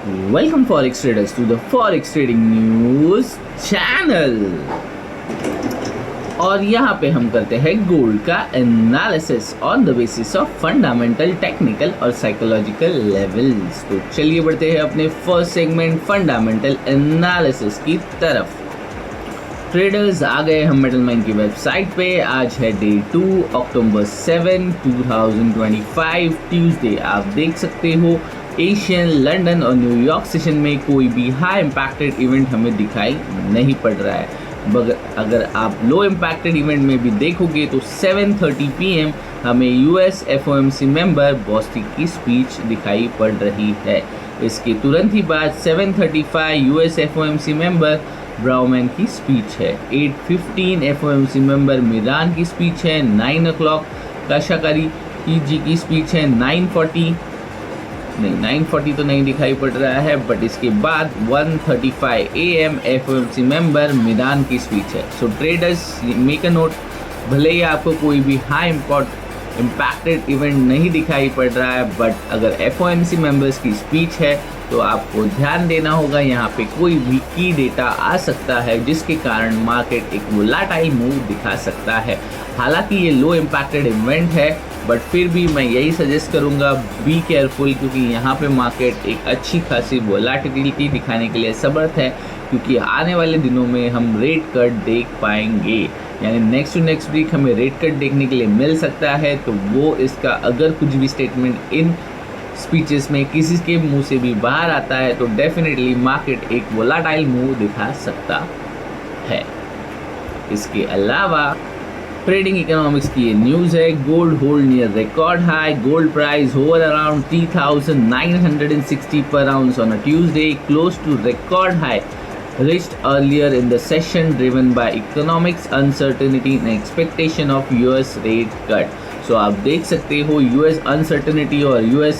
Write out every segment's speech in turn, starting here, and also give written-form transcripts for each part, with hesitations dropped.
Welcome Forex traders to the Forex Trading News channel. और यहाँ पे हम करते हैं गोल्ड का analysis on the basis of fundamental, technical और साइकोलॉजिकल लेवल्स। तो चलिए बढ़ते हैं अपने फर्स्ट सेगमेंट फंडामेंटल एनालिसिस की तरफ। ट्रेडर्स आ गए हम मेटल माइन की वेबसाइट पे। आज है डे 2 अक्टूबर 7 2025 ट्यूसडे। आप देख सकते हो एशियन, लंदन और न्यूयॉर्क सेशन में कोई भी हाई इम्पैक्टेड इवेंट हमें दिखाई नहीं पड़ रहा है। मगर अगर आप लो इम्पैक्टेड इवेंट में भी देखोगे तो 7:30 PM हमें यूएस FOMC मेंबर बॉस्टिक की स्पीच दिखाई पड़ रही है। इसके तुरंत ही बाद 7:35 यूएस FOMC मेंबर ब्राउमैन की स्पीच है। 8:15 FOMC मेंबर मिरान की स्पीच है। 9 o'clock काशाकारी जी की स्पीच है। 9:40 तो नहीं दिखाई पड़ रहा है, बट इसके बाद 1:35 AM FOMC मेंबर मिरान की स्पीच है। सो ट्रेडर्स मेक अ नोट, भले ही आपको कोई भी हाई इम्पैक्टेड इवेंट नहीं दिखाई पड़ रहा है, बट अगर FOMC मेंबर्स की स्पीच है तो आपको ध्यान देना होगा। यहाँ पे कोई भी की डेटा आ सकता है जिसके कारण मार्केट एक वोलेटाइल मूव दिखा सकता है। हालांकि ये लो इम्पैक्टेड इवेंट है, बट फिर भी मैं यही सजेस्ट करूँगा बी केयरफुल, क्योंकि यहाँ पे मार्केट एक अच्छी खासी वोलेटिलिटी दिखाने के लिए समर्थ है। क्योंकि आने वाले दिनों में हम रेट कट देख पाएंगे, यानी नेक्स्ट टू नेक्स्ट वीक हमें रेट कट देखने के लिए मिल सकता है। तो वो इसका अगर कुछ भी स्टेटमेंट इन स्पीचेस में किसी के मुंह से भी बाहर आता है तो डेफिनेटली मार्केट एक वोलेटाइल मूव दिखा सकता है। इसके अलावा ट्रेडिंग इकोनॉमिक्स की ये न्यूज़ है। Gold hold near record high, gold price hover around 3,960 per ounce on a Tuesday, close to record high reached earlier in the session, driven by economics uncertainty and expectation of US rate cut. So आप देख सकते हो US uncertainty और US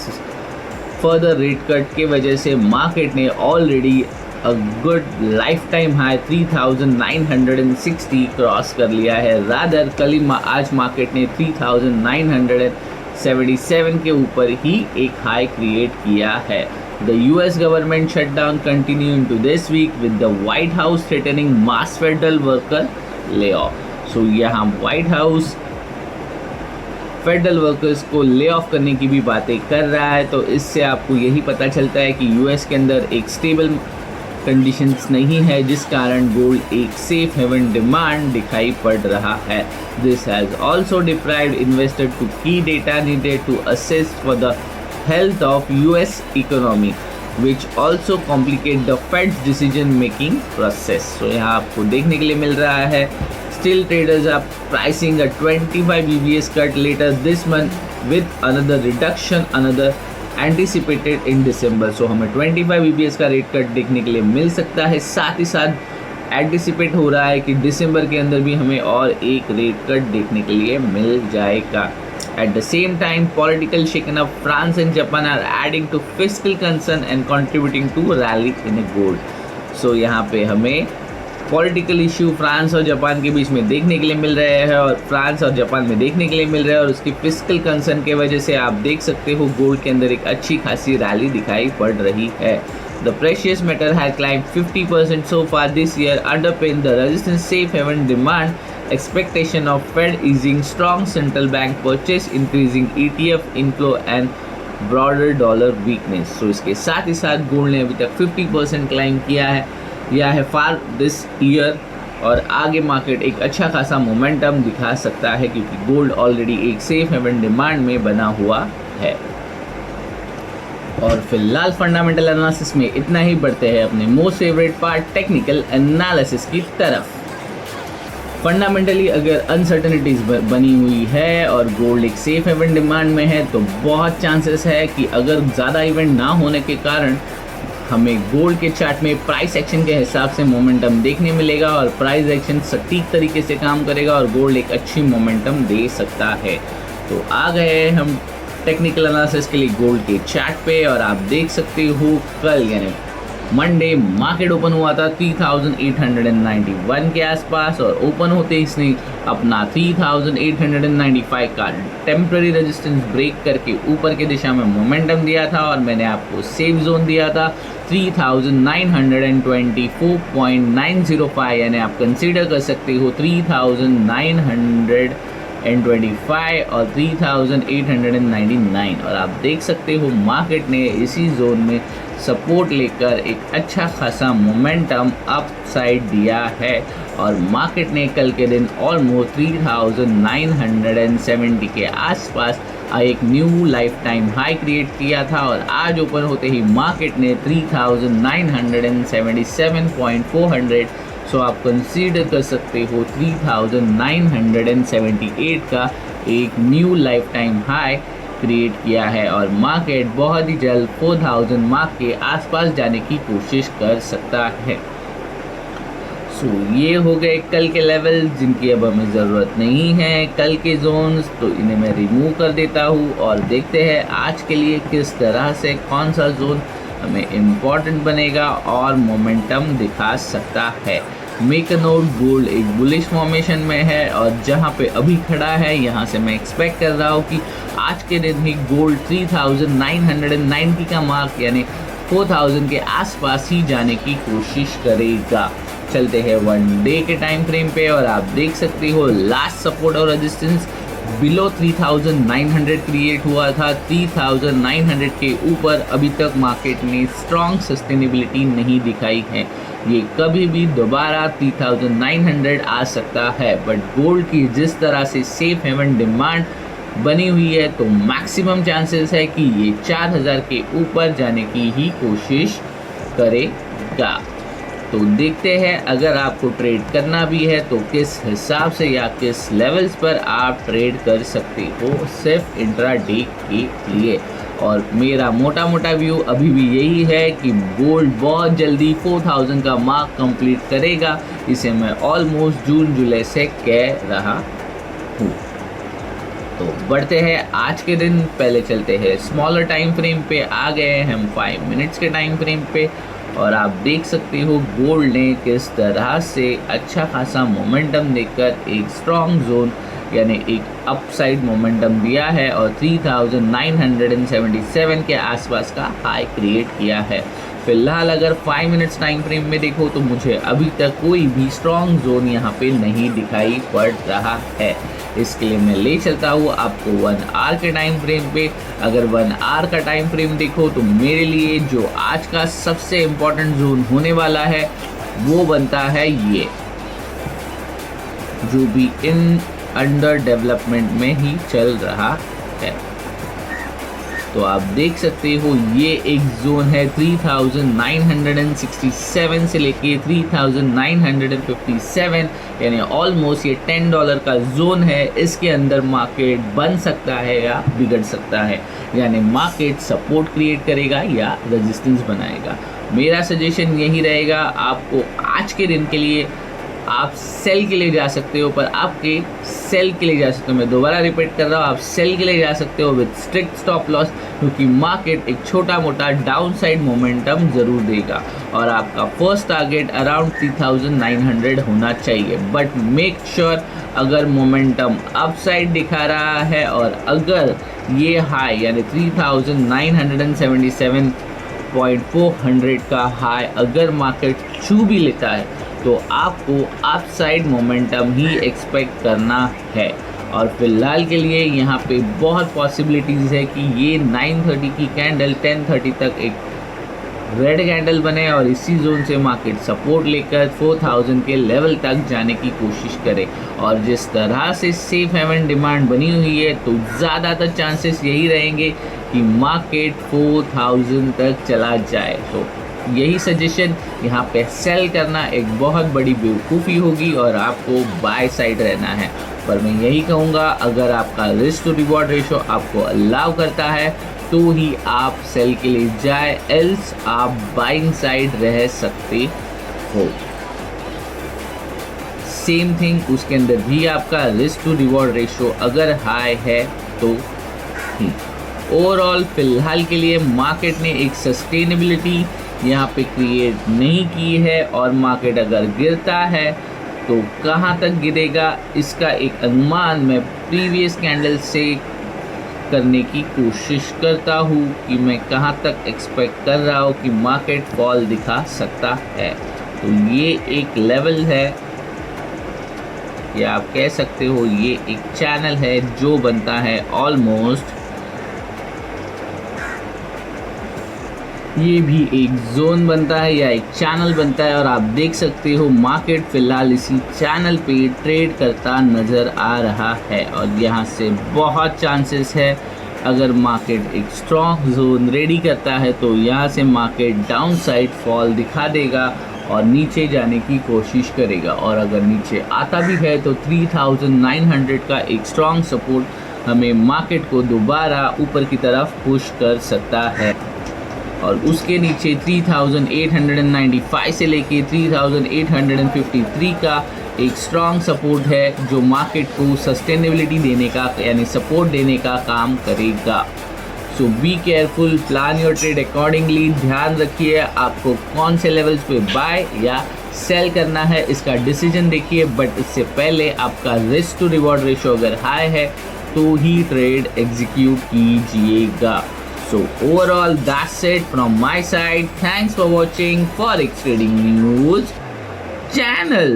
further rate cut के वजह से market ने already a good life time high 3,960 cross कर लिया है। रादर कल आज मार्केट ने 3,977 के ऊपर ही एक हाई क्रिएट किया है। The US government shutdown continue into this week with the White House threatening mass federal worker layoff. So यहाँ White House फेडरल वर्कर्स को ले ऑफ करने की भी बातें कर रहा है। तो इससे आपको यही पता चलता है कि यूएस के अंदर एक स्टेबल कंडीशंस नहीं है, जिस कारण गोल्ड एक सेफ हेवन डिमांड दिखाई पड़ रहा है। This has also deprived investor to key data needed to assess for the health of US economy, which also complicate the Fed's decision making process. So यहाँ आपको देखने के लिए मिल रहा है still traders are pricing a 25 BPS cut later this month with another reduction anticipated in December. So हमें 25 BPS का rate cut देखने के लिए मिल सकता है। साथ ही साथ एंटिसिपेट हो रहा है कि दिसंबर के अंदर भी हमें और एक रेट कट देखने के लिए मिल जाएगा। At the same time, political shaken-up France and Japan are adding to fiscal concern and contributing to rally in gold. So यहाँ पे हमें पॉलिटिकल इशू फ्रांस और जापान के बीच में देखने के लिए मिल रहे हैं, और फ्रांस और जापान में देखने के लिए मिल रहे हैं, और उसकी फिस्कल कंसर्न के वजह से आप देख सकते हो गोल्ड के अंदर एक अच्छी खासी रैली दिखाई पड़ रही है। The precious metal has climbed 50% so far this year, underpinned the resistance safe haven demand, expectation of Fed easing, strong central bank purchase, increasing ETF inflow and broader dollar weakness. So इसके साथ ही साथ gold ने अभी तक 50% climb किया है far this year, और आगे मार्केट एक अच्छा खासा मोमेंटम दिखा सकता है क्योंकि गोल्ड ऑलरेडी एक सेफ हेवन डिमांड में बना हुआ है। और फिलहाल फंडामेंटल एनालिसिस में इतना ही। बढ़ते हैं अपने most favourite part technical analysis की तरफ। फंडामेंटली अगर अनसर्टनिटीज बनी हुई है और गोल्ड एक सेफ हेवन डिमांड में है, तो बहुत चांसेस है कि अगर ज़्यादा इवेंट ना होने के कारण हमें गोल्ड के चार्ट में प्राइस एक्शन के हिसाब से मोमेंटम देखने मिलेगा, और प्राइस एक्शन सटीक तरीके से काम करेगा और गोल्ड एक अच्छी मोमेंटम दे सकता है। तो आ गए हम टेक्निकल एनालिसिस के लिए गोल्ड के चार्ट पे, और आप देख सकते हो कल यानी मंडे मार्केट ओपन हुआ था 3891 के आसपास और ओपन होते ही इसने अपना 3895 का टेम्पररी रेजिस्टेंस ब्रेक करके ऊपर की दिशा में मोमेंटम दिया था और मैंने आपको सेफ जोन दिया था 3924.905, यानी आप कंसीडर कर सकते हो 3925 और 3899। और आप देख सकते हो मार्केट ने इसी जोन में सपोर्ट लेकर एक अच्छा खासा मोमेंटम अप साइड दिया है और मार्केट ने कल के दिन ऑलमोस्ट 3970 के आसपास एक new life time high create किया था और आज ओपन होते ही मार्केट ने 3977.400, सो आप कंसीडर कर सकते हो 3978 का एक new life time high create किया है और मार्केट बहुत ही जल्द 4000 मार्क के आसपास जाने की कोशिश कर सकता है। सो ये हो गए कल के लेवल जिनकी अब हमें ज़रूरत नहीं है, कल के जोन्स, तो इन्हें मैं रिमूव कर देता हूँ और देखते हैं आज के लिए किस तरह से कौन सा जोन हमें इम्पॉर्टेंट बनेगा और मोमेंटम दिखा सकता है। मेक अ नोट, गोल्ड एक बुलिश फॉर्मेशन में है और जहाँ पे अभी खड़ा है यहाँ से मैं एक्सपेक्ट कर रहा हूँ कि आज के दिन ही गोल्ड 3990 का मार्क यानी 4000 के आसपास ही जाने की कोशिश करेगा। चलते हैं वन डे के टाइम फ्रेम पे और आप देख सकते हो लास्ट सपोर्ट और रेजिस्टेंस बिलो 3900 क्रिएट हुआ था। 3900 के ऊपर अभी तक मार्केट ने स्ट्रॉन्ग सस्टेनेबिलिटी नहीं दिखाई है, ये कभी भी दोबारा 3900 आ सकता है। बट गोल्ड की जिस तरह से सेफ हेवन डिमांड बनी हुई है तो मैक्सिमम चांसेस है कि ये 4000 के ऊपर जाने की ही कोशिश करेगा। तो देखते हैं अगर आपको ट्रेड करना भी है तो किस हिसाब से या किस लेवल्स पर आप ट्रेड कर सकते हो सिर्फ इंट्राडे के लिए। और मेरा मोटा व्यू अभी भी यही है कि गोल्ड बहुत जल्दी 4000 का मार्क कंप्लीट करेगा, इसे मैं ऑलमोस्ट जून जुलाई से कह रहा हूँ। तो बढ़ते हैं आज के दिन, पहले चलते हैं स्मॉलर टाइम फ्रेम पे, आ गए हैं हम 5 मिनट्स के टाइम फ्रेम पे और आप देख सकते हो गोल्ड ने किस तरह से अच्छा खासा मोमेंटम देकर एक स्ट्रॉन्ग जोन यानी एक अपसाइड मोमेंटम दिया है और 3977 के आसपास का हाई क्रिएट किया है। फिलहाल अगर 5 मिनट्स टाइम फ्रेम में देखो तो मुझे अभी तक कोई भी स्ट्रॉन्ग जोन यहाँ पे नहीं दिखाई पड़ रहा है, इसके लिए मैं ले चलता हूँ आपको 1 आवर के टाइम फ्रेम पे। अगर 1 आवर का टाइम फ्रेम देखो तो मेरे लिए जो आज का सबसे इम्पोर्टेंट जोन होने वाला है वो बनता है ये, जो भी इन अंडर डेवलपमेंट में ही चल रहा है। तो आप देख सकते हो ये एक जोन है 3967 से लेके 3957, यानी ऑलमोस्ट ये $10 का जोन है। इसके अंदर मार्केट बन सकता है या बिगड़ सकता है, यानी मार्केट सपोर्ट क्रिएट करेगा या रेजिस्टेंस बनाएगा। मेरा सजेशन यही रहेगा, आपको आज के दिन के लिए आप सेल के लिए जा सकते हो, पर आपके सेल के लिए जा सकते हो, मैं दोबारा रिपीट कर रहा हूँ, आप सेल के लिए जा सकते हो विद स्ट्रिक्ट स्टॉप लॉस, क्योंकि मार्केट एक छोटा मोटा डाउन साइड मोमेंटम ज़रूर देगा और आपका फर्स्ट टारगेट अराउंड 3900 होना चाहिए। बट मेक श्योर अगर मोमेंटम अप साइड दिखा रहा है और अगर ये हाई यानी 3977.400 का हाई अगर मार्केट छू भी लेता है तो आपको अपसाइड मोमेंटम ही एक्सपेक्ट करना है। और फिलहाल के लिए यहाँ पे बहुत पॉसिबिलिटीज़ है कि ये 930 की कैंडल 1030 तक एक रेड कैंडल बने और इसी जोन से मार्केट सपोर्ट लेकर 4000 के लेवल तक जाने की कोशिश करे। और जिस तरह से सेफ हेवन डिमांड बनी हुई है तो ज़्यादातर चांसेस यही रहेंगे कि मार्केट 4000 तक चला जाए। तो यही सजेशन, यहाँ पे सेल करना एक बहुत बड़ी बेवकूफ़ी होगी और आपको बाय साइड रहना है। पर मैं यही कहूँगा, अगर आपका रिस्क टू रिवॉर्ड रेशो आपको अलाउ करता है तो ही आप सेल के लिए जाए, एल्स आप बाइंग साइड रह सकते हो। सेम थिंग उसके अंदर भी आपका रिस्क टू रिवॉर्ड रेशो अगर हाई है तो ही। ओवरऑल फिलहाल के लिए मार्केट ने एक सस्टेनेबिलिटी यहाँ पे क्रिएट नहीं की है और मार्केट अगर गिरता है तो कहाँ तक गिरेगा, इसका एक अनुमान मैं प्रीवियस कैंडल से करने की कोशिश करता हूँ कि मैं कहाँ तक एक्सपेक्ट कर रहा हूँ कि मार्केट फॉल दिखा सकता है। तो ये एक लेवल है या आप कह सकते हो ये एक चैनल है जो बनता है ऑलमोस्ट, ये भी एक जोन बनता है या एक चैनल बनता है और आप देख सकते हो मार्केट फिलहाल इसी चैनल पे ट्रेड करता नज़र आ रहा है और यहाँ से बहुत चांसेस है अगर मार्केट एक स्ट्रॉन्ग जोन रेडी करता है तो यहाँ से मार्केट डाउन साइड फॉल दिखा देगा और नीचे जाने की कोशिश करेगा और अगर नीचे आता भी है तो 3900 का एक स्ट्रॉन्ग सपोर्ट हमें मार्केट को दोबारा ऊपर की तरफ पुश कर सकता है और उसके नीचे 3895 से लेके 3853 का एक स्ट्रॉन्ग सपोर्ट है जो मार्केट को सस्टेनेबिलिटी देने का यानी सपोर्ट देने का काम करेगा। So be careful, plan your trade accordingly. ध्यान रखिए आपको कौन से लेवल्स पे बाय या सेल करना है इसका डिसीजन देखिए, बट इससे पहले आपका रिस्क टू रिवॉर्ड रेशियो अगर हाई है तो ही ट्रेड एग्जीक्यूट कीजिएगा। So overall that's it from my side. Thanks for watching Forex Trading News channel.